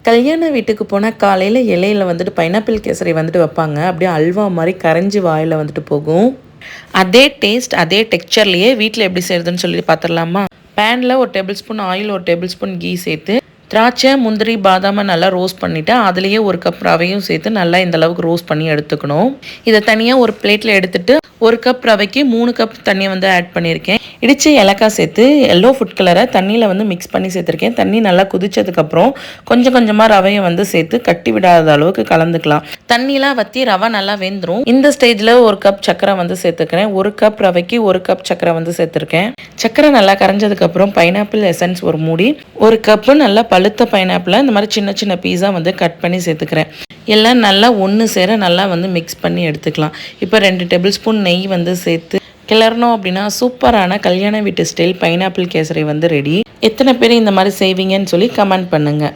கல்யாண வீட்டுக்கு போனால் காலையில் இலையில வந்துட்டு பைனாப்பிள் கேசரி வந்துட்டு வைப்பாங்க. அப்படியே அல்வா மாதிரி கரைஞ்சி வாயில் வந்துட்டு போகும். அதே டேஸ்ட் அதே டெக்ஸ்சர்லேயே வீட்டில் எப்படி செய்கிறதுன்னு சொல்லி பார்த்துடலாமா? பேனில் 1 table spoon oil, 1 table spoon ghee சேர்த்து திராட்சை, முந்திரி, பாதாமை நல்லா ரோஸ்ட் பண்ணிவிட்டு அதுலேயே 1 கப் ரவையும் சேர்த்து நல்லா இந்தளவுக்கு ரோஸ்ட் பண்ணி எடுத்துக்கணும். இதை தனியாக ஒரு பிளேட்டில் எடுத்துகிட்டு 1 கப் ரவைக்கு 3 கப் தண்ணியை வந்து ஆட் பண்ணியிருக்கேன். இடித்து ஏலக்காய் சேர்த்து எல்லோ ஃபுட் கலரை தண்ணியில் வந்து மிக்ஸ் பண்ணி சேர்த்துருக்கேன். தண்ணி நல்லா கொதிச்சதுக்கப்புறம் கொஞ்சம் கொஞ்சமாக ரவையை வந்து சேர்த்து கட்டி விடாத அளவுக்கு கலந்துக்கலாம். தண்ணியெலாம் வற்றி ரவை நல்லா வெந்துடும். இந்த ஸ்டேஜில் 1 கப் சர்க்கரை வந்து சேர்த்துக்கிறேன். 1 கப் ரவைக்கு 1 கப் சர்க்கரை வந்து சேர்த்துருக்கேன். சர்க்கரை நல்லா கரைஞ்சதுக்கப்புறம் பைனாப்பிள் எசன்ஸ் ஒரு மூடி, 1 கப்பு நல்லா பழுத்த பைனாப்பிளை இந்த மாதிரி சின்ன சின்ன பீஸாக வந்து கட் பண்ணி சேர்த்துக்கிறேன். எல்லாம் நல்லா ஒன்று சேர நல்லா வந்து மிக்ஸ் பண்ணி எடுத்துக்கலாம். இப்போ 2 டேபிள் ஸ்பூன் நெய் வந்து சேர்த்து கிளறணும் அப்படின்னா சூப்பரான கல்யாண வீட்டு ஸ்டைல் பைனாப்பிள் கேசரி வந்து ரெடி. எத்தனை பேர் இந்த மாதிரி செய்வீங்கன்னு சொல்லி கமெண்ட் பண்ணுங்கள்.